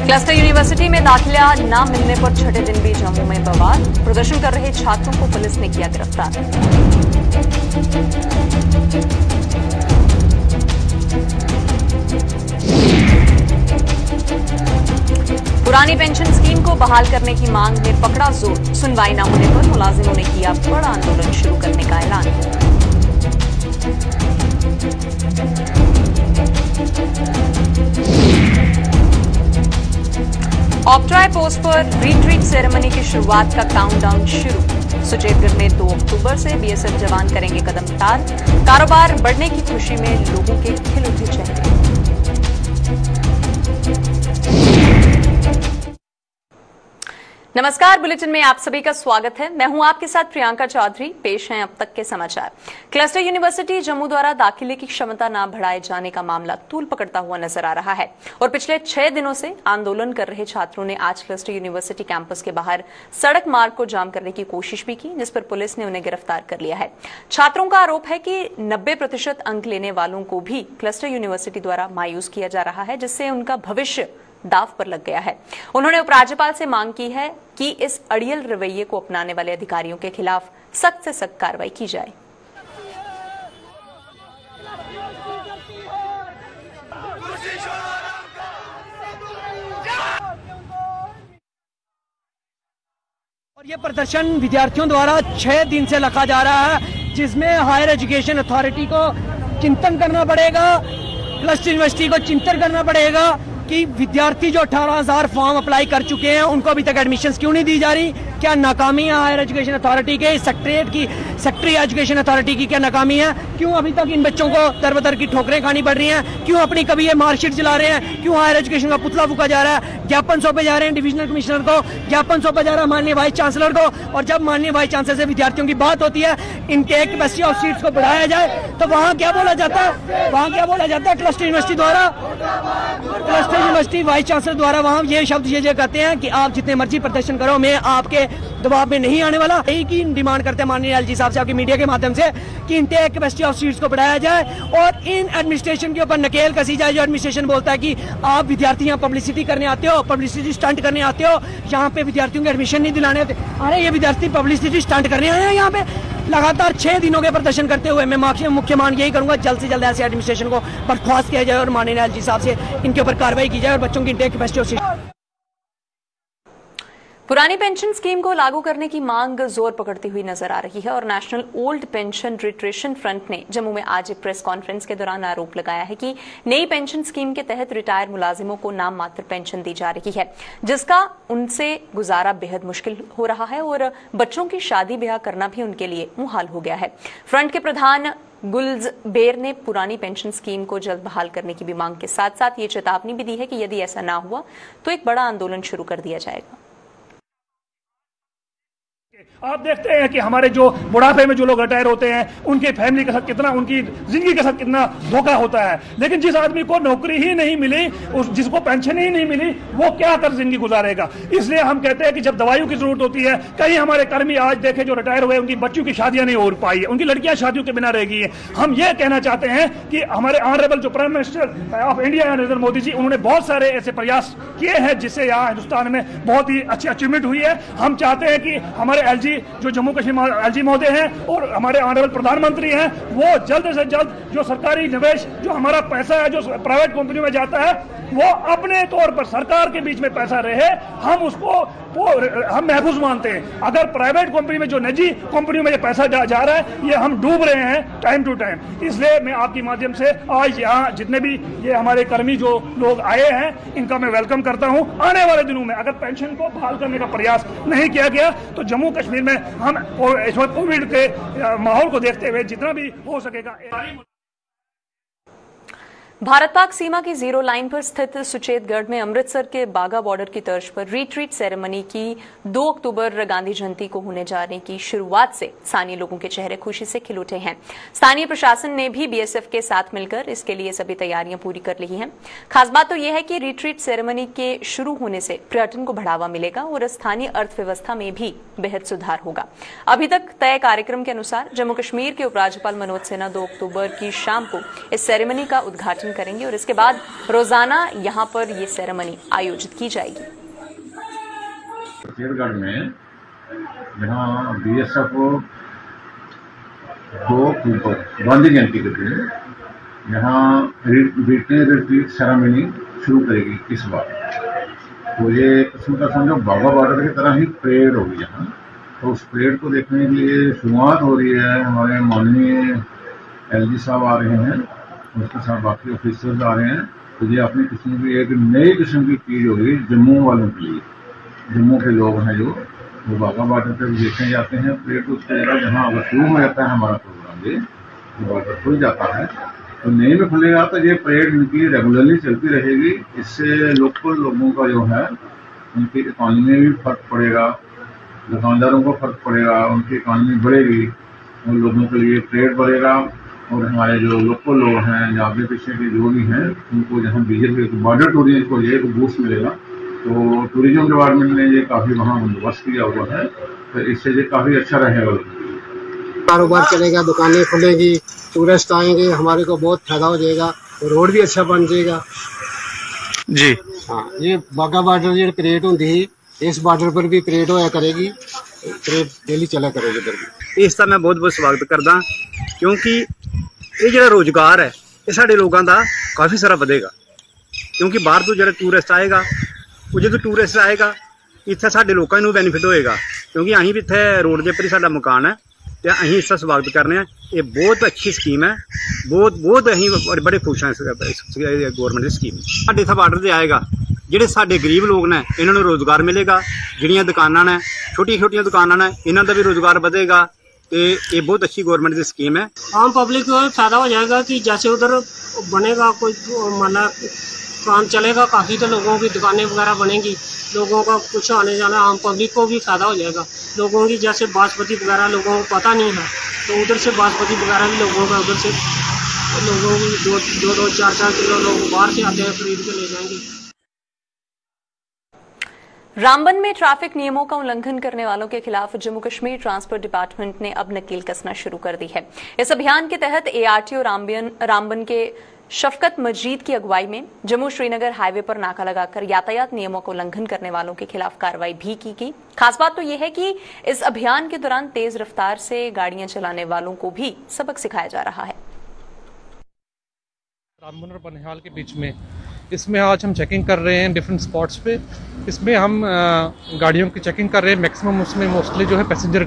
Cluster university में दाखिला न मिलने पर छठे दिन भी जम्मू में बवाल। प्रदर्शन कर रहे छात्रों को पुलिस ने किया गिरफ्तार। पुरानी पेंशन स्कीम को बहाल करने की मांग ने पकड़ा जोर। सुनवाई न होने पर मुलाजिमों ने किया बड़ा आंदोलन शुरू करने का ऐलान। ऑप्ट्राय पोस्ट पर रिट्रीट सेरेमनी की शुरुआत का काउंटडाउन शुरू। सुचेतगढ़ में 2 अक्टूबर से बीएसएफ जवान करेंगे कदम ताल। कारोबार बढ़ने की खुशी में लोगों के खिल उठे चेहरे। नमस्कार, बुलेटिन में आप सभी का स्वागत है। मैं हूं आपके साथ प्रियंका चौधरी। पेश हैं अब तक के समाचार। क्लस्टर यूनिवर्सिटी जम्मू द्वारा दाखिले की क्षमता न बढ़ाए जाने का मामला तूल पकड़ता हुआ नजर आ रहा है और पिछले 6 दिनों से आंदोलन कर रहे छात्रों ने आज क्लस्टर यूनिवर्सिटी कैंपस के बाहर सड़क मार्ग को जाम करने की कोशिश भी की, जिस पर पुलिस ने उन्हें गिरफ्तार कर लिया है। छात्रों का आरोप है कि 90% अंक लेने वालों को भी क्लस्टर यूनिवर्सिटी द्वारा मायूस किया जा रहा है, जिससे उनका भविष्य दाव पर लग गया है। उन्होंने उपराज्यपाल से मांग की है कि इस अड़ियल रवैये को अपनाने वाले अधिकारियों के खिलाफ सख्त से सख्त कार्रवाई की जाए। और ये प्रदर्शन विद्यार्थियों द्वारा 6 दिन से रखा जा रहा है, जिसमें हायर एजुकेशन अथॉरिटी को चिंतन करना पड़ेगा, क्लस्टर यूनिवर्सिटी को चिंतन करना पड़ेगा कि विद्यार्थी जो 18,000 फॉर्म अप्लाई कर चुके हैं उनको अभी तक एडमिशंस क्यों नहीं दी जा रही। क्या नाकामी है हायर एजुकेशन अथॉरिटी के, सेक्रेटरी एजुकेशन अथॉरिटी की क्या नाकामी है? क्यों अभी तक इन बच्चों को दर-बदर की ठोकरें खानी पड़ रही हैं? क्यों अपनी कभी ये मार्कशीट जला रहे हैं? क्यों हायर एजुकेशन का पुतला फूका जा रहा है? ज्ञापन सौंपे जा रहे हैं डिविजनल कमिश्नर को, ज्ञापन सौंपा जा रहा है माननीय वाइस चांसलर को, और जब माननीय वाइस चांसलर से विद्यार्थियों की बात होती है इनके कैपेसिटी ऑफ सीट्स को बढ़ाया जाए, तो वहाँ क्या बोला जाता है? क्लस्टर यूनिवर्सिटी द्वारा, क्लस्टर यूनिवर्सिटी वाइस चांसलर द्वारा वहाँ ये शब्द ये कहते हैं कि आप जितने मर्जी प्रदर्शन करो, मैं आपके दबाव में नहीं आने वाला। यही की डिमांड करते हैं माननीय एलजी साहब से आपकी मीडिया के माध्यम से कि इनटेक कैपेसिटी ऑफ सीट्स को बढ़ाया जाए और इन एडमिनिस्ट्रेशन के ऊपर नकेल कसी जाए। जो एडमिनिस्ट्रेशन बोलता है कि आप विद्यार्थी यहाँ पब्लिसिटी करने आते हो, पब्लिसिटी स्टंट करने आते हो, यहाँ पे विद्यार्थियों के एडमिशन नहीं दिलाने आते। अरे ये विद्यार्थी पब्लिसिटी स्टंट करने आए हैं यहाँ पे। लगातार 6 दिनों के प्रदर्शन करते हुए मैं मुख्य मांग यही करूंगा, जल्द से जल्द ऐसे एडमिनिस्ट्रेशन को बर्खास्त किया जाए और माननीय एलजी साहब से इनके ऊपर कार्रवाई की जाए और बच्चों की इनटेक कैपेसिटी ऑफ सीट्स। पुरानी पेंशन स्कीम को लागू करने की मांग जोर पकड़ती हुई नजर आ रही है और national old pension retraction front ने जम्मू में आज एक प्रेस कॉन्फ्रेंस के दौरान आरोप लगाया है कि नई पेंशन स्कीम के तहत रिटायर मुलाजिमों को नाम मात्र पेंशन दी जा रही है, जिसका उनसे गुजारा बेहद मुश्किल हो रहा है और बच्चों की शादी ब्याह करना भी उनके लिए मुहाल हो गया है। फ्रंट के प्रधान गुलजबेर ने पुरानी पेंशन स्कीम को जल्द बहाल करने की भी मांग के साथ साथ ये चेतावनी भी दी है कि यदि ऐसा ना हुआ तो एक बड़ा आंदोलन शुरू कर दिया जाएगा। आप देखते हैं कि हमारे जो बुढ़ापे में जो लोग रिटायर होते हैं उनके फैमिली के साथ कितना, उनकी जिंदगी के साथ कितना धोखा होता है। लेकिन जिस आदमी को नौकरी ही नहीं मिली, जिसको पेंशन ही नहीं मिली, वो क्या कर जिंदगी गुजारेगा। इसलिए हम कहते हैं कि जब दवाइयों की जरूरत होती है, कई हमारे कर्मी आज देखे जो रिटायर हुए उनकी बच्चों की शादियां नहीं हो पाई है, उनकी लड़कियां शादियों के बिना रह गई है। हम ये कहना चाहते हैं कि हमारे ऑनरेबल जो prime minister of India Narendra Modi ji, उन्होंने बहुत सारे ऐसे प्रयास किए हैं जिससे यहाँ हिंदुस्तान में बहुत ही अच्छी अचीवमेंट हुई है। हम चाहते हैं कि हमारे एलजी जो जम्मू कश्मीर एलजी महोदय हैं और हमारे ऑनरेबल प्रधानमंत्री हैं, वो जल्द से जल्द जो सरकारी निवेश, जो हमारा पैसा है जो प्राइवेट कंपनियों में जाता है, वो अपने तौर पर सरकार के बीच में पैसा रहे। हम उसको हम महफूज मानते हैं। अगर प्राइवेट कंपनी में, जो निजी कंपनियों में ये पैसा जा रहा है, ये हम डूब रहे हैं टाइम टू टाइम। इसलिए मैं आपके माध्यम से आज यहाँ जितने भी ये हमारे कर्मी जो लोग आए हैं, इनका मैं वेलकम करता हूँ। आने वाले दिनों में अगर पेंशन को बहाल करने का प्रयास नहीं किया गया तो जम्मू कश्मीर में हम इस वक्त कोविड के माहौल को देखते हुए जितना भी हो सकेगा। भारत पाक सीमा की जीरो लाइन पर स्थित सुचेतगढ़ में अमृतसर के बाघा बॉर्डर की तर्ज पर रिट्रीट सेरेमनी की 2 अक्टूबर गांधी जयंती को होने जाने की शुरुआत से स्थानीय लोगों के चेहरे खुशी से खिल उठे हैं। स्थानीय प्रशासन ने भी बीएसएफ के साथ मिलकर इसके लिए सभी तैयारियां पूरी कर ली हैं। खास बात तो यह है कि रिट्रीट सेरेमनी के शुरू होने से पर्यटन को बढ़ावा मिलेगा और स्थानीय अर्थव्यवस्था में भी बेहद सुधार होगा। अभी तक तय कार्यक्रम के अनुसार जम्मू कश्मीर के उपराज्यपाल मनोज सिन्हा 2 अक्टूबर की शाम को इस सेरेमनी का उद्घाटन करेंगे और इसके बाद रोजाना यहाँ पर ये सेरेमनी आयोजित की जाएगी। शेरगढ़ में जहाँ BSF 2 अक्टूबर गांधी जयंती के दिन यहाँ रिट्रीट सेरेमनी शुरू करेगी इस बार। तो ये किस्म का समझो बाघा बॉर्डर की तरह ही परेड होगी यहाँ। तो उस परेड को देखने के लिए शुरुआत हो रही है। हमारे माननीय LG साहब आ रहे हैं, उसके साथ बाकी ऑफिसर्स आ रहे हैं। तो ये अपनी किस्म की एक नई किस्म की चीज़ होगी जम्मू वालों के लिए। जम्मू के लोग हैं जो वो बाघा बॉर्डर पर देखने जाते हैं परेड को। उसके जगह जहाँ अगर शुरू हो जाता है हमारा प्रोग्राम, ये बॉर्डर खुल जाता है तो नई में खुलेगा तो ये परेड इनकी रेगुलरली चलती रहेगी। इससे लोकल लोगों का जो है उनकी इकॉनमी में भी फर्क पड़ेगा, दुकानदारों को फर्क पड़ेगा, उनकी इकॉनमी बढ़ेगी, उन लोगों के लिए परेड बढ़ेगा। और हमारे जो लोकल लोग हैं या आगे पीछे के जो भी हैं उनको जहाँ बीजेपी बॉर्डर टूरिज्म को ये बूस्ट मिलेगा। तो टूरिज्म डिपार्टमेंट ने ये काफ़ी वहाँ बंदोबस्त किया हुआ है, तो इससे ये काफ़ी अच्छा रहेगा। कारोबार चलेगा, दुकानें खुलेगी, टूरिस्ट आएंगे, हमारे को बहुत फायदा हो जाएगा, रोड भी अच्छा बन जाएगा जी। हाँ, ये बाघा बॉर्डर जो परेड होती है, इस बॉर्डर पर भी परेड होया करेगी, परेड डेली चला करेगी इधर भी। इसका मैं बहुत बहुत स्वागत करदा, क्योंकि ये जो रोजगार है ये साढ़े लोगों का काफ़ी सारा बढ़ेगा। क्योंकि बाहर तो जो टूरिस्ट आएगा, वो जो टूरिस्ट आएगा इतने साढ़े लोगों को बेनीफिट होएगा। क्योंकि अं भी इतने रोड के पर ही साडा मकान है तो अं इसका स्वागत करने। ये बहुत अच्छी स्कीम है, बहुत अं बड़े खुश हैं गौरमेंट की स्कीम। साढ़े इतना बार्डर से आएगा, ਜਿਹੜੇ ਸਾਡੇ गरीब लोग ने इन्होंने रोजगार मिलेगा, ਜਿਹੜੀਆਂ दुकानां ने छोटी छोटिया दुकानां ने इन्हों का भी रोजगार बढ़ेगा। तो ये बहुत अच्छी गवर्नमेंट की स्कीम है। आम पब्लिक को फायदा हो जाएगा कि जैसे उधर बनेगा कोई माना काम चलेगा काफ़ी, तो लोगों की दुकानें वगैरह बनेंगी, लोगों का कुछ आने जाना, आम पब्लिक को भी फायदा हो जाएगा। लोगों की जैसे बासमती वगैरह लोगों को पता नहीं है, तो उधर से बासमती वगैरह भी लोगों का उधर से लोगों की दो 4 किलो लोग बाहर से आते हैं, खरीद के ले जाएंगे। रामबन में ट्रैफिक नियमों का उल्लंघन करने वालों के खिलाफ जम्मू कश्मीर ट्रांसपोर्ट डिपार्टमेंट ने अब नकेल कसना शुरू कर दी है। इस अभियान के तहत ARTO रामबन के शफकत मजीद की अगुवाई में जम्मू श्रीनगर हाईवे पर नाका लगाकर यातायात नियमों का उल्लंघन करने वालों के खिलाफ कार्रवाई भी की गई। खास बात तो यह है कि इस अभियान के दौरान तेज रफ्तार से गाड़ियां चलाने वालों को भी सबक सिखाया जा रहा है। रामबन और बनिहाल के बीच में इसमें आज हम चेकिंग कर रहे हैं डिफरेंट स्पॉट्स पे। इसमें हम गाड़ियों की चेकिंग कर रहे हैं। मैक्सिमम उसमें मोस्टली जो है पैसेंजर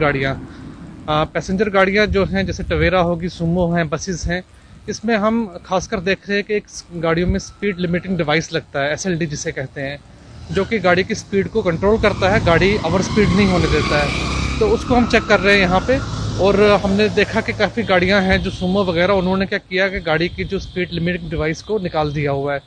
गाड़ियाँ जो हैं, जैसे टवेरा होगी, सुमो हैं, बसेस हैं। इसमें हम खासकर देख रहे हैं कि एक गाड़ियों में स्पीड लिमिटिंग डिवाइस लगता है, SLD जिसे कहते हैं, जो कि गाड़ी की स्पीड को कंट्रोल करता है, गाड़ी ओवर स्पीड नहीं होने देता है। तो उसको हम चेक कर रहे हैं यहाँ पे। और हमने देखा कि काफ़ी गाड़ियाँ हैं जो सुमो वगैरह, उन्होंने क्या किया कि गाड़ी की जो स्पीड लिमिटिंग डिवाइस को निकाल दिया हुआ है,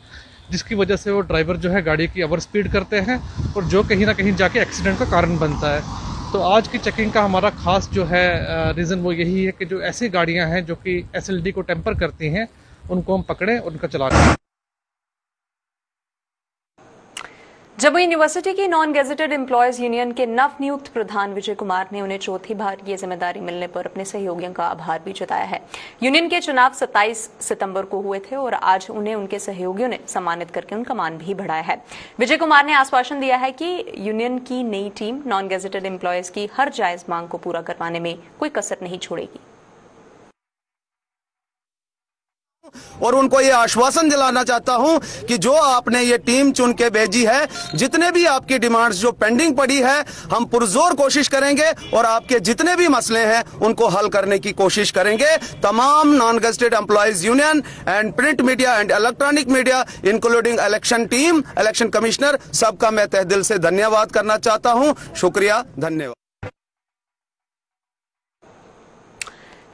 जिसकी वजह से वो ड्राइवर जो है गाड़ी की ओवर स्पीड करते हैं और जो कहीं ना कहीं जाके एक्सीडेंट का कारण बनता है। तो आज की चेकिंग का हमारा खास जो है रीज़न वो यही है कि जो ऐसी गाड़ियां हैं जो कि SLD को टेम्पर करती हैं, उनको हम पकड़ें, उनका चलान। जम्मू यूनिवर्सिटी की नॉन गेजेटेड एम्प्लॉयज यूनियन के नवनियुक्त प्रधान विजय कुमार ने उन्हें चौथी बार ये जिम्मेदारी मिलने पर अपने सहयोगियों का आभार भी जताया है। यूनियन के चुनाव 27 सितंबर को हुए थे और आज उन्हें उनके सहयोगियों ने सम्मानित करके उनका मान भी बढ़ाया है। विजय कुमार ने आश्वासन दिया है कि यूनियन की नई टीम नॉन गेजेटेड एम्प्लॉयज की हर जायज मांग को पूरा करवाने में कोई कसर नहीं छोड़ेगी। और उनको ये आश्वासन दिलाना चाहता हूं कि जो आपने ये टीम चुन के भेजी है, जितने भी आपकी डिमांड्स जो पेंडिंग पड़ी है, हम पुरजोर कोशिश करेंगे और आपके जितने भी मसले हैं उनको हल करने की कोशिश करेंगे। तमाम non gazetted employees union and print media and electronic media including election team, election commissioner, सबका मैं तहे दिल से धन्यवाद करना चाहता हूं। शुक्रिया, धन्यवाद।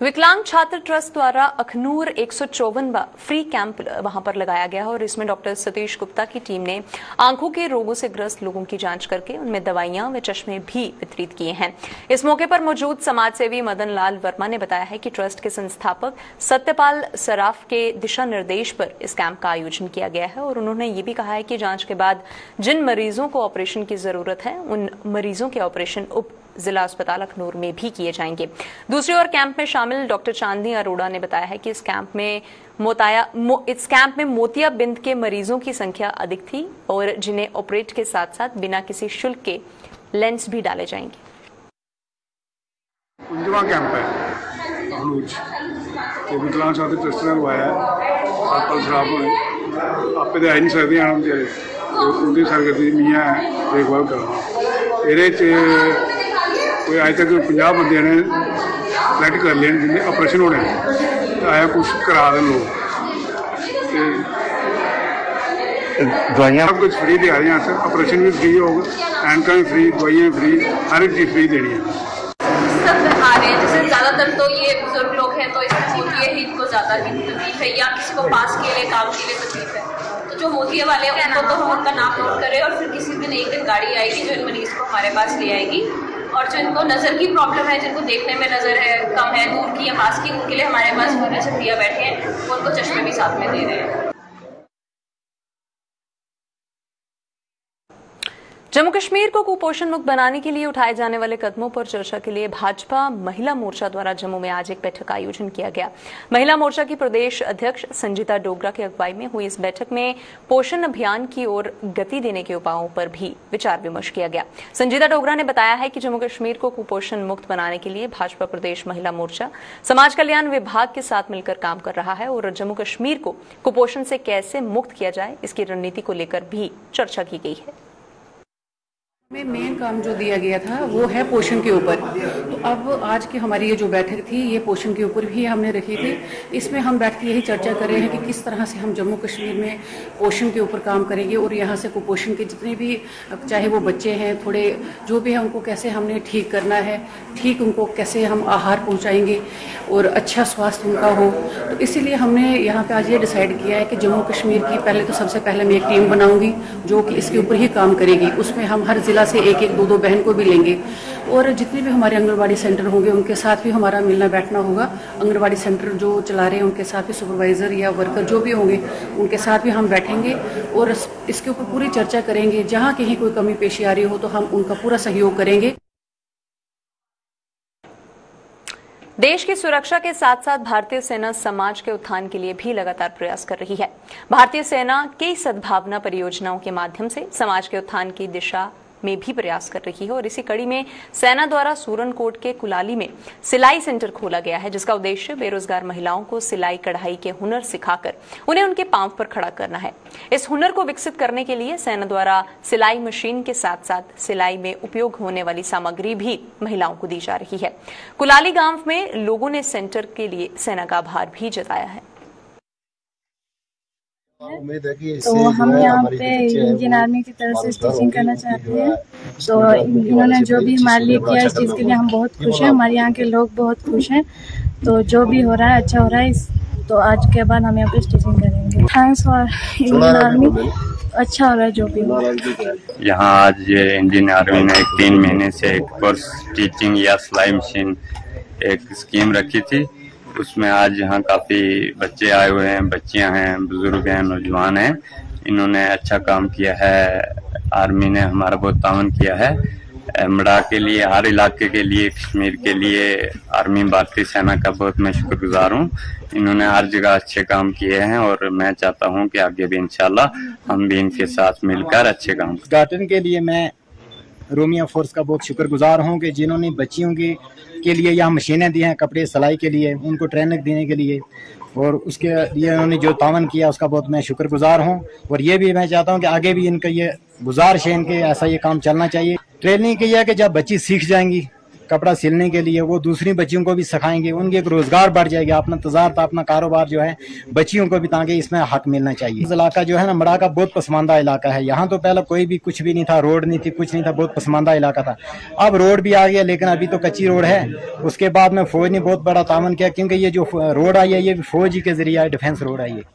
विकलांग छात्र ट्रस्ट द्वारा अखनूर 154वां फ्री कैंप वहां पर लगाया गया और इसमें डॉक्टर सतीश गुप्ता की टीम ने आंखों के रोगों से ग्रस्त लोगों की जांच करके उनमें दवाइयां व चश्मे भी वितरित किए हैं। इस मौके पर मौजूद समाजसेवी मदन लाल वर्मा ने बताया है कि ट्रस्ट के संस्थापक सत्यपाल सराफ के दिशा निर्देश पर इस कैंप का आयोजन किया गया है और उन्होंने ये भी कहा है कि जांच के बाद जिन मरीजों को ऑपरेशन की जरूरत है, उन मरीजों के ऑपरेशन जिला अस्पताल अखनूर में भी किए जाएंगे। दूसरी ओर कैंप में शामिल डॉक्टर चांदनी अरोड़ा ने बताया है कि इस कैंप में मोतियाबिंद के मरीजों की संख्या अधिक थी और जिन्हें ऑपरेट के साथ साथ बिना किसी शुल्क के लेंस भी डाले जाएंगे। 5वां कैंप है अखनूर तो विकलांग साथी ट्रस्ट ने लवाया आकल खराब होने आपे तो आ नहीं सकते आना बेचारे उनकी सरगर्दी मियाँ है देखभाल करना ये कोई अज तक 50 बंदे ने सिलेक्ट कर लिए जिन्हें ऑपरेशन होने तो आया कुछ करा दें लोग दवाइयाँ सब कुछ फ्री दे रही हैं ऑपरेशन भी फ्री होगा एनका भी फ्री दवाइयाँ फ्री हर एक चीज़ फ्री देनी है सब आ रहे हैं। जैसे ज्यादातर तो ये बुजुर्ग लोग हैं तो इसमें मोतिया ही इनको ज्यादा तकलीफ है या किसी को पास के लिए काम के लिए तकलीफ है तो जो मोतिया वाले हैं उनको तो हम उनका नाम नोट करें और फिर किसी दिन एक दिन गाड़ी आएगी जो इन मरीज को हमारे पास ले आएगी और जो इनको नज़र की प्रॉब्लम है जिनको देखने में नज़र है कम है दूर की या पास की उनके लिए हमारे पास पूरे छतिया बैठे हैं उनको चश्मे भी साथ में दे रहे हैं। जम्मू कश्मीर को कुपोषण मुक्त बनाने के लिए उठाए जाने वाले कदमों पर चर्चा के लिए भाजपा महिला मोर्चा द्वारा जम्मू में आज एक बैठक का आयोजन किया गया। महिला मोर्चा की प्रदेश अध्यक्ष संजीता डोगरा की अगुवाई में हुई इस बैठक में पोषण अभियान की ओर गति देने के उपायों पर भी विचार विमर्श किया गया। संजीता डोगरा ने बताया है कि जम्मू कश्मीर को कुपोषण मुक्त बनाने के लिए भाजपा प्रदेश महिला मोर्चा समाज कल्याण विभाग के साथ मिलकर काम कर रहा है और जम्मू कश्मीर को कुपोषण से कैसे मुक्त किया जाए इसकी रणनीति को लेकर भी चर्चा की गई है। में मेन काम जो दिया गया था वो है पोषण के ऊपर। तो अब आज की हमारी ये जो बैठक थी ये पोषण के ऊपर भी हमने रखी थी। इसमें हम बैठ के यही चर्चा कर रहे हैं कि किस तरह से हम जम्मू कश्मीर में पोषण के ऊपर काम करेंगे और यहाँ से कुपोषण के जितने भी चाहे वो बच्चे हैं थोड़े जो भी है उनको कैसे हमने ठीक करना है, ठीक उनको कैसे हम आहार पहुँचाएंगे और अच्छा स्वास्थ्य उनका हो। तो इसीलिए हमने यहाँ पे आज ये डिसाइड किया है कि जम्मू कश्मीर की पहले तो सबसे पहले मैं एक टीम बनाऊंगी जो कि इसके ऊपर ही काम करेगी। उसमें हम हर जिला से एक एक दो बहन को भी लेंगे और जितने भी हमारे आंगनबाड़ी सेंटर होंगे उनके साथ भी हमारा मिलना बैठना होगा। आंगनबाड़ी सेंटर जो चला रहे हैं उनके साथ भी सुपरवाइजर या वर्कर जो भी होंगे उनके साथ भी हम बैठेंगे और इसके ऊपर पूरी चर्चा करेंगे। जहाँ कहीं कोई कमी पेशी आ रही हो तो हम उनका पूरा सहयोग करेंगे। देश की सुरक्षा के साथ साथ भारतीय सेना समाज के उत्थान के लिए भी लगातार प्रयास कर रही है। भारतीय सेना कई सद्भावना परियोजनाओं के माध्यम से समाज के उत्थान की दिशा में भी प्रयास कर रही है और इसी कड़ी में सेना द्वारा सूरनकोट के कुलाली में सिलाई सेंटर खोला गया है जिसका उद्देश्य बेरोजगार महिलाओं को सिलाई कढ़ाई के हुनर सिखाकर उन्हें उनके पांव पर खड़ा करना है। इस हुनर को विकसित करने के लिए सेना द्वारा सिलाई मशीन के साथ साथ सिलाई में उपयोग होने वाली सामग्री भी महिलाओं को दी जा रही है। कुलाली गांव में लोगों ने सेंटर के लिए सेना का आभार भी जताया है। तो हम यहाँ पे इंडियन आर्मी की तरफ से स्टिचिंग करना चाहते हैं। तो इन्होंने जो भी हमारे लिए किया इस चीज़ के लिए हम बहुत खुश हैं। हमारे यहाँ के लोग बहुत खुश हैं। तो जो भी हो रहा है अच्छा हो रहा है। तो आज के बाद हम यहाँ पे स्टिचिंग करेंगे। Thanks for Indian army. अच्छा हो रहा है जो भी हो। यहाँ आज इंडियन आर्मी ने 3 महीने से एक कोर्स टीचिंग या सिलाई मशीन एक स्कीम रखी थी। उसमें आज यहाँ काफी बच्चे आए हुए हैं, बच्चियां हैं, बुजुर्ग हैं, नौजवान हैं। इन्होंने अच्छा काम किया है। आर्मी ने हमारा बहुत तावन किया है। मड़ा के लिए, हर इलाके के लिए, कश्मीर के लिए आर्मी भारतीय सेना का बहुत मैं शुक्रगुजार हूँ। इन्होंने हर जगह अच्छे काम किए हैं और मैं चाहता हूँ कि आगे भी इंशाल्लाह हम भी इनके साथ मिलकर अच्छे काम। उद्घाटन के लिए मैं रोमियो फोर्स का बहुत शुक्रगुजार हूँ कि जिन्होंने बच्चियों के लिए यहाँ मशीनें दी हैं, कपड़े सिलाई के लिए, उनको ट्रेनिंग देने के लिए और उसके लिए उन्होंने जो तावन किया उसका बहुत मैं शुक्रगुजार हूँ। और ये भी मैं चाहता हूँ कि आगे भी इनका ये गुजारिश है, इनके ऐसा ये काम चलना चाहिए। ट्रेनिंग की है कि जब बच्ची सीख जाएंगी कपड़ा सिलने के लिए वो दूसरी बच्चियों को भी सिखाएंगे, उनके एक रोजगार बढ़ जाएगा, अपना तजारत अपना कारोबार जो है बच्चियों को भी ताकि इसमें हक मिलना चाहिए। इस इलाका जो है ना मड़ा का बहुत पसमानदा इलाका है। यहाँ तो पहले कोई भी कुछ भी नहीं था, रोड नहीं थी, कुछ नहीं था, बहुत पसमानदा इलाका था। अब रोड भी आ गया लेकिन अभी तो कच्ची रोड है। उसके बाद में फौज ने बहुत बड़ा तावन किया क्योंकि ये जो रोड आई है ये फौज के जरिए है, डिफेंस रोड आई है।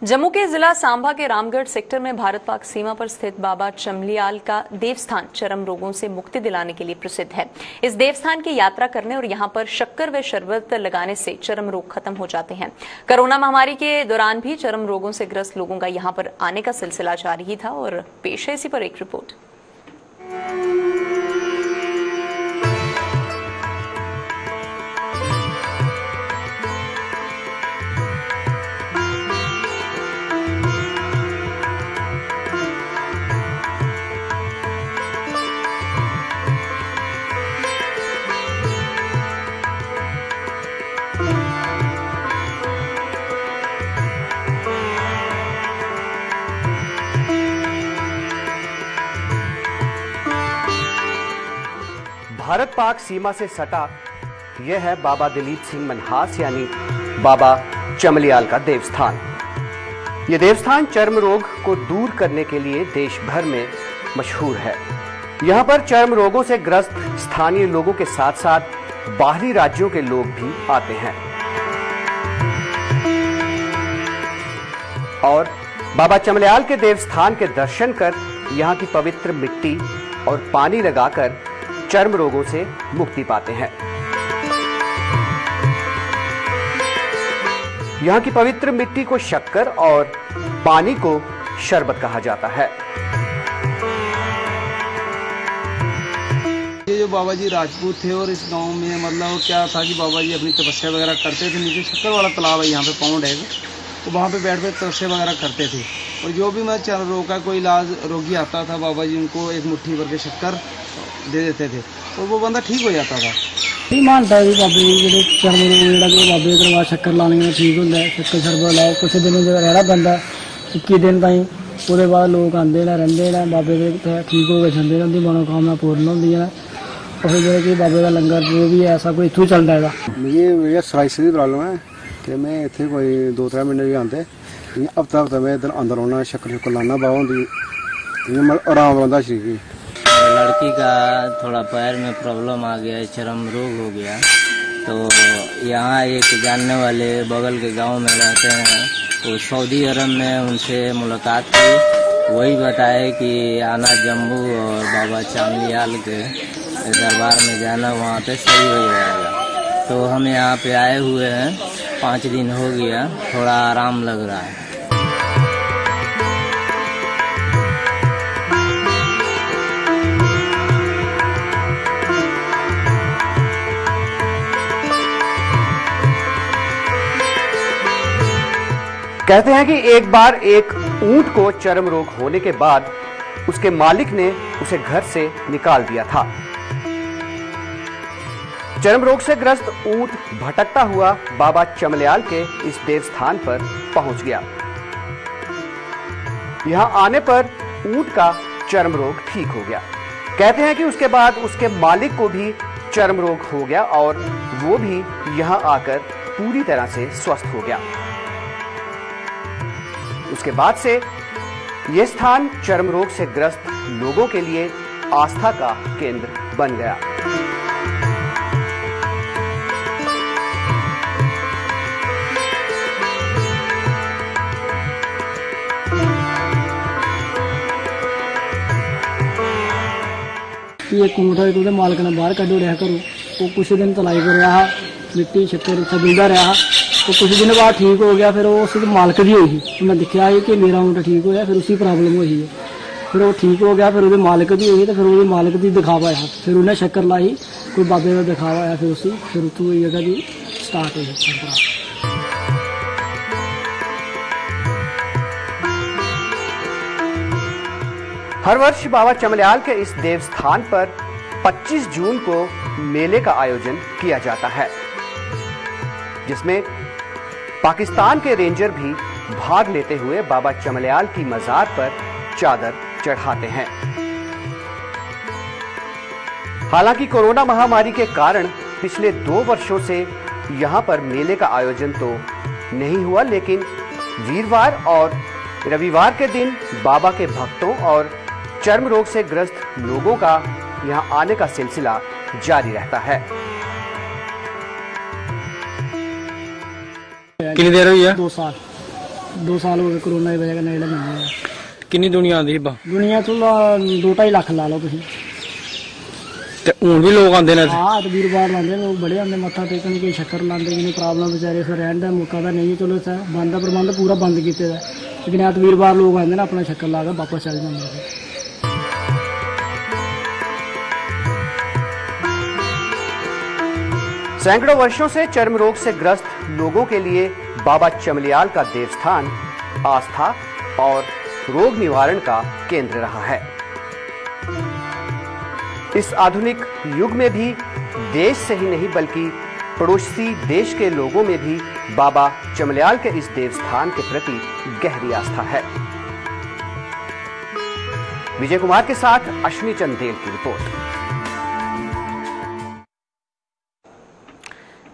जम्मू के जिला सांबा के रामगढ़ सेक्टर में भारत पाक सीमा पर स्थित बाबा चमलियाल का देवस्थान चरम रोगों से मुक्ति दिलाने के लिए प्रसिद्ध है। इस देवस्थान की यात्रा करने और यहां पर शक्कर व शरबत लगाने से चरम रोग खत्म हो जाते हैं। कोरोना महामारी के दौरान भी चरम रोगों से ग्रस्त लोगों का यहां पर आने का सिलसिला जारी ही था और पेश है इसी पर एक रिपोर्ट। भारत पाक सीमा से सटा यह है बाबा दिलीप सिंह मनहास यानी बाबा चमलियाल का देवस्थान। यह देवस्थान चर्म रोग को दूर करने के लिए देश भर में मशहूर है। यहाँ पर चर्म रोगों से ग्रस्त स्थानीय लोगों के साथ साथ बाहरी राज्यों के लोग भी आते हैं और बाबा चमलियाल के देवस्थान के दर्शन कर यहाँ की पवित्र मिट्टी और पानी लगाकर चर्म रोगों से मुक्ति पाते हैं। यहाँ की पवित्र मिट्टी को शक्कर और पानी को शरबत कहा जाता है। ये जो बाबा जी राजपूत थे और इस गांव में मतलब क्या था कि बाबा जी अपनी तपस्या वगैरह करते थे। नीचे शक्कर वाला तालाब है, यहाँ पे पाउंड है, तो वहाँ पे बैठ तपस्या वगैरह करते थे। और जो भी मैं चर्म रोग का कोई इलाज रोगी आता था, बाबा जी उनको एक मुट्ठी भर के शक्कर दे देते थे और वो बंदा ठीक हो जाता था। नहीं मानता जी बाबे जो चर्म रोग जो बाबे करवा शक्कर लाने में ठीक होंगे, शक्कर शरबत लाओ, कुछ दिन जो रहना बंदा 21 दिन ताई, उसके बाद लोग आते हैं रहिंदे ने बाबे के ठीक हो गए जाते हैं, उनकी मनोकामना पूर्ण होंगी है और फिर जो कि बाबे का लंगर जो भी है सब कुछ इतों चलता है। मेरी सलाइस की प्रॉब्लम है कि मैं इतने कोई 2-3 महीने भी आते हफ्ता मैं इधर अंदर आना शक्कर लाना बाबा होंगी आराम रहता शरीर। लड़की का थोड़ा पैर में प्रॉब्लम आ गया, चर्म रोग हो गया, तो यहाँ एक जानने वाले बगल के गांव में रहते हैं, तो सऊदी अरब में उनसे मुलाकात की। वही बताए कि आना जम्मू और बाबा चमलियाल के दरबार में जाना, वहाँ पे सही हो जाएगा। तो हम यहाँ पे आए हुए हैं, 5 दिन हो गया, थोड़ा आराम लग रहा है। कहते हैं कि एक बार एक ऊंट को चर्म रोग होने के बाद उसके मालिक ने उसे घर से निकाल दिया था। चर्म रोग से ग्रस्त ऊंट भटकता हुआ बाबा चमलियाल के इस देवस्थान पर पहुंच गया। यहां आने पर ऊंट का चर्म रोग ठीक हो गया। कहते हैं कि उसके बाद उसके मालिक को भी चर्म रोग हो गया और वो भी यहां आकर पूरी तरह से स्वस्थ हो गया। उसके बाद से यह स्थान चर्म रोग से ग्रस्त लोगों के लिए आस्था का केंद्र बन गया। एक ऊँट मालिक ने बाहर कढ़ो रहा करो, वो कुछ दिन तलाई कर रहा, मिट्टी शक्कर छबिलता रहा, तो कुछ दिन बाद ठीक हो गया। फिर वो उस मालिक भी होगी, तो मैं देखा है कि मेरा ऊँट ठीक होया, फिर उसी प्रॉब्लम हुई है, फिर वो ठीक हो गया, फिर वो मालिक भी हुई, तो फिर वो मालिक भी दिखावा है, फिर उन्हें शक्कर लाई, कोई बाबे का दिखावा है, फिर उसी फिर उतू ये जगह भी स्टार्ट है। हर वर्ष बाबा चमलियाल के इस देवस्थान पर 25 जून को मेले का आयोजन किया जाता है, जिसमें पाकिस्तान के रेंजर भी भाग लेते हुए बाबा चमलियाल की मजार पर चादर चढ़ाते हैं। हालांकि कोरोना महामारी के कारण पिछले 2 वर्षों से यहां पर मेले का आयोजन तो नहीं हुआ, लेकिन वीरवार और रविवार के दिन बाबा के भक्तों और चर्म रोग से ग्रस्त लोगों का यहां आने का सिलसिला जारी रहता है। कितनी देर हुई है? 2 साल 2 साल हो गए कोरोना की वजह नहीं लगे। कितनी दुनिया आती? दुनिया तो 2-2.5 लाख ला लो तुम। हूं भी लोग आते हैं? हाँ, वीरवार आते लोग बड़े आते मत्था टेकन, कोई शक्कर लाते, जिन्हें प्रॉब्लम बेचारे फिर रहन का मौका तो नहीं, चलो बंद प्रबंध पूरा बंद किया, लेकिन ऐत वीरवार लोग आते अपना शक्कर ला कर वापस चल जाते। सैकड़ों वर्षों से चर्म रोग से ग्रस्त लोगों के लिए बाबा चमलियाल का देवस्थान आस्था और रोग निवारण का केंद्र रहा है। इस आधुनिक युग में भी देश से ही नहीं बल्कि पड़ोसी देश के लोगों में भी बाबा चमलियाल के इस देवस्थान के प्रति गहरी आस्था है। विजय कुमार के साथ अश्विनी चंदेल की रिपोर्ट।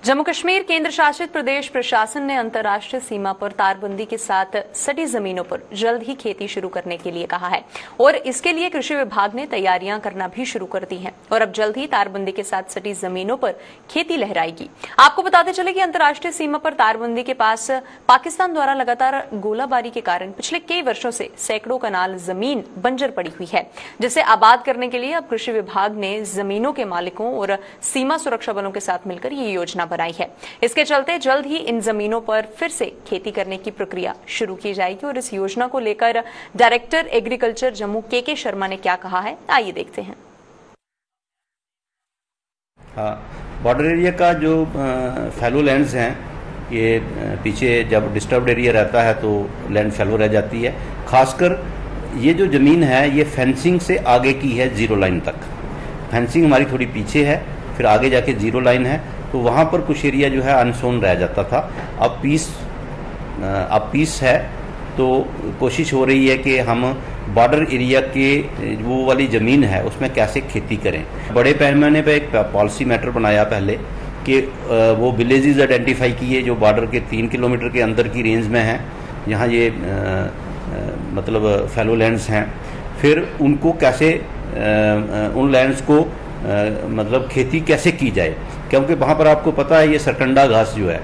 जम्मू कश्मीर केंद्र शासित प्रदेश प्रशासन ने अंतर्राष्ट्रीय सीमा पर तारबंदी के साथ सटी जमीनों पर जल्द ही खेती शुरू करने के लिए कहा है और इसके लिए कृषि विभाग ने तैयारियां करना भी शुरू कर दी हैं और अब जल्द ही तारबंदी के साथ सटी जमीनों पर खेती लहराएगी। आपको बताते चले कि अंतर्राष्ट्रीय सीमा पर तारबंदी के पास पाकिस्तान द्वारा लगातार गोलाबारी के कारण पिछले कई वर्षों से सैकड़ों कनाल जमीन बंजर पड़ी हुई है, जिसे आबाद करने के लिए अब कृषि विभाग ने जमीनों के मालिकों और सीमा सुरक्षा बलों के साथ मिलकर ये योजना बनाई है। इसके चलते जल्द ही इन जमीनों पर फिर से खेती करने की प्रक्रिया शुरू की जाएगी और इस योजना को लेकर डायरेक्टर एग्रीकल्चर जम्मू के शर्मा ने क्या कहा है, आइए देखते हैं। बॉर्डर एरिया का जो फैलो लैंड्स हैं, ये पीछे जब डिस्टर्ब्ड एरिया रहता है तो लैंड फैलो रह जाती है। खासकर ये जो ज़मीन है ये फेंसिंग से आगे की है, जीरो लाइन तक। फेंसिंग हमारी थोड़ी पीछे है, फिर आगे जाके जीरो लाइन है, तो वहाँ पर कुछ एरिया जो है अनसोन रह जाता था। अब पीस है, तो कोशिश हो रही है कि हम बॉर्डर एरिया के वो वाली ज़मीन है उसमें कैसे खेती करें। बड़े पैमाने पे एक पॉलिसी मैटर बनाया पहले कि वो विलेजेस आइडेंटिफाई किए जो बॉर्डर के 3 किलोमीटर के अंदर की रेंज में हैं, यहाँ ये मतलब फैलो लैंड्स हैं। फिर उनको कैसे उन लैंड्स को मतलब खेती कैसे की जाए, क्योंकि वहाँ पर आपको पता है ये सरकंडा घास जो है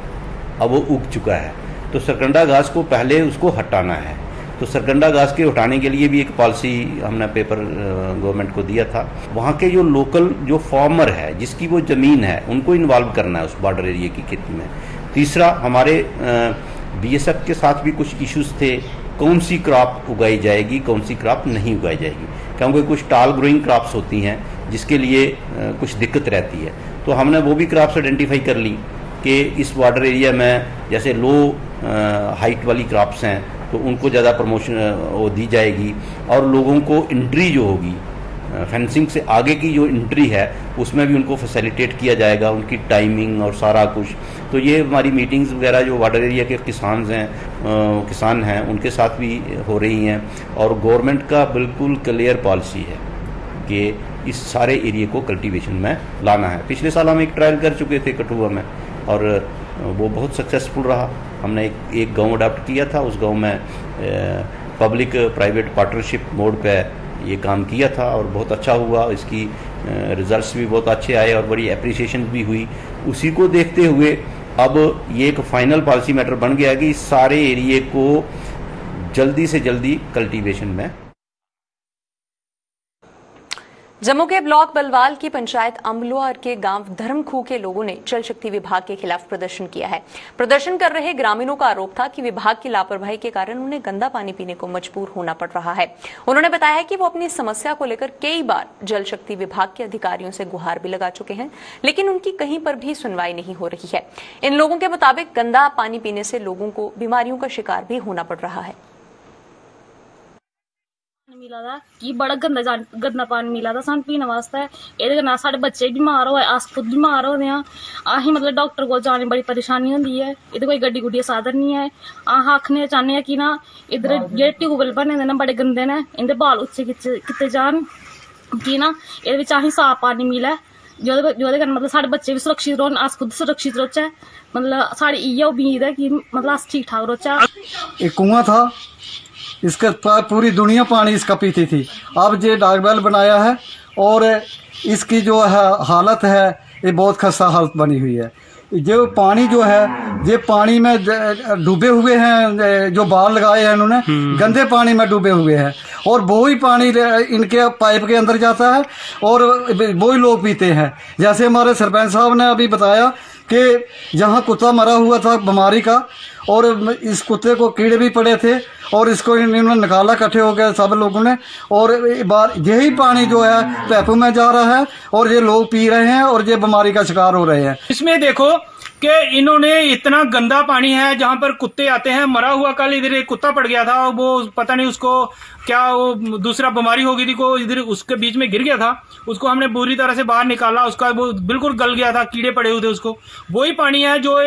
अब वो उग चुका है, तो सरकंडा घास को पहले उसको हटाना है। तो सरकंडा घास के हटाने के लिए भी एक पॉलिसी हमने पेपर गवर्नमेंट को दिया था। वहाँ के जो लोकल जो फार्मर है जिसकी वो ज़मीन है उनको इन्वॉल्व करना है उस बॉर्डर एरिया की खेती में। तीसरा, हमारे BSF के साथ भी कुछ इश्यूज थे, कौन सी क्रॉप उगाई जाएगी, कौन सी क्रॉप नहीं उगाई जाएगी, क्योंकि कुछ टाल ग्रोइंग क्रॉप्स होती हैं जिसके लिए कुछ दिक्कत रहती है। तो हमने वो भी क्रॉप्स आइडेंटिफाई कर ली कि इस बॉर्डर एरिया में जैसे लो हाइट वाली क्रॉप्स हैं तो उनको ज़्यादा प्रमोशन वो दी जाएगी, और लोगों को एंट्री जो होगी फेंसिंग से आगे की जो एंट्री है उसमें भी उनको फैसिलिटेट किया जाएगा, उनकी टाइमिंग और सारा कुछ। तो ये हमारी मीटिंग्स वगैरह जो बॉर्डर एरिया के किसान हैं उनके साथ भी हो रही हैं, और गवर्नमेंट का बिल्कुल क्लियर पॉलिसी है कि इस सारे एरिया को कल्टीवेशन में लाना है। पिछले साल हम एक ट्रायल कर चुके थे कठुआ में और वो बहुत सक्सेसफुल रहा। हमने एक गांव अडॉप्ट किया था, उस गांव में पब्लिक प्राइवेट पार्टनरशिप मोड पे ये काम किया था और बहुत अच्छा हुआ। इसकी रिजल्ट्स भी बहुत अच्छे आए और बड़ी एप्रिसिएशन भी हुई। उसी को देखते हुए अब ये एक फाइनल पॉलिसी मैटर बन गया कि इस सारे एरिया को जल्दी से जल्दी कल्टीवेशन में। जम्मू के ब्लॉक बलवाल की पंचायत अम्बलोर के गांव धर्मखू के लोगों ने जल शक्ति विभाग के खिलाफ प्रदर्शन किया है। प्रदर्शन कर रहे ग्रामीणों का आरोप था कि विभाग की लापरवाही के कारण उन्हें गंदा पानी पीने को मजबूर होना पड़ रहा है। उन्होंने बताया कि वो अपनी समस्या को लेकर कई बार जल शक्ति विभाग के अधिकारियों से गुहार भी लगा चुके हैं, लेकिन उनकी कहीं पर भी सुनवाई नहीं हो रही है। इन लोगों के मुताबिक गंदा पानी पीने से लोगों को बीमारियों का शिकार भी होना पड़ रहा है। मिला था कि बड़ा गंदा पानी मिला था सानू पीने वास्ते। एह्दे कन्नै साढ़े बच्चे बीमार होए, अस खुद बीमार होए हैं। असें मतलब डॉक्टर कोल जाने बड़ी परेशानी होंदी है। इधर कोई गड्डी गुड्डी साधन नहीं है। अस आखने चाहने हैं कि ना इधर जेह्ड़े ट्यूबवैल बने दे न बड़े गंदे न, इंदे बाल उच्चे कीते जान कि ना एह्दे बिच असें साफ पानी मिले, जोह्दे कन्नै मतलब साढ़े बच्चे भी सुरक्षित रौह्न, अस खुद सुरक्षित रौह्चै। मतलब साढ़ी इ'यै उम्मीद है कि मतलब अस ठीक ठाक रौह्चै। एक कुआं था, इसका पूरी दुनिया पानी इसका पीती थी। अब ये डाकबेल बनाया है और इसकी जो है हालत है ये बहुत खस्ता हालत बनी हुई है। जो पानी जो है ये पानी में डूबे हुए हैं, जो बाल लगाए हैं इन्होंने गंदे पानी में डूबे हुए हैं, और वही पानी इनके पाइप के अंदर जाता है और वही लोग पीते हैं। जैसे हमारे सरपंच साहब ने अभी बताया कि यहाँ कुत्ता मरा हुआ था बीमारी का, और इस कुत्ते को कीड़े भी पड़े थे और इसको इन्होंने निकाला इकट्ठे हो गए सब लोगों ने, और बार यही पानी जो है पैपों में जा रहा है और ये लोग पी रहे हैं और ये बीमारी का शिकार हो रहे हैं। इसमें देखो कि इन्होंने इतना गंदा पानी है जहाँ पर कुत्ते आते हैं। मरा हुआ कल इधर एक कुत्ता पड़ गया था, वो पता नहीं उसको क्या वो दूसरा बीमारी हो गई थी, को इधर उसके बीच में गिर गया था। उसको हमने बुरी तरह से बाहर निकाला, उसका वो बिल्कुल गल गया था, कीड़े पड़े हुए थे उसको। वही पानी है जो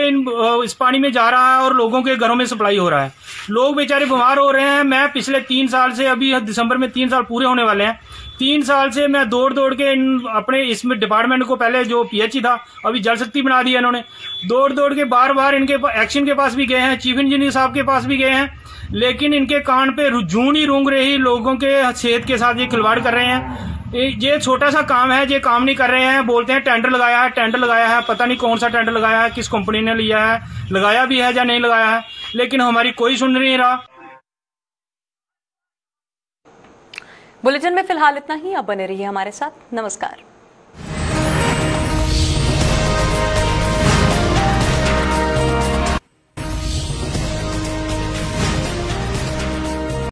इस पानी में जा रहा है और लोगों के घरों में सप्लाई हो रहा है। लोग बेचारे बीमार हो रहे हैं। मैं पिछले 3 साल से, अभी दिसंबर में 3 साल पूरे होने वाले हैं, 3 साल से मैं दौड़ दौड़ के अपने इसमें डिपार्टमेंट को, पहले जो पीएचई था अभी जल शक्ति बना दिया इन्होंने, दौड़ दौड़ के बार बार इनके एक्शन के पास भी गए हैं, चीफ इंजीनियर साहब के पास भी गए हैं, लेकिन इनके कान पे जूं नहीं रूंग रही। लोगों के सेहत के साथ ये खिलवाड़ कर रहे हैं। ये छोटा सा काम है, ये काम नहीं कर रहे हैं। बोलते हैं टेंडर लगाया है, टेंडर लगाया है, पता नहीं कौन सा टेंडर लगाया है, किस कंपनी ने लिया है, लगाया भी है या नहीं लगाया है, लेकिन हमारी कोई सुन नहीं रहा। बुलेटिन में फिलहाल इतना ही। अब बने रहिए हमारे साथ। नमस्कार।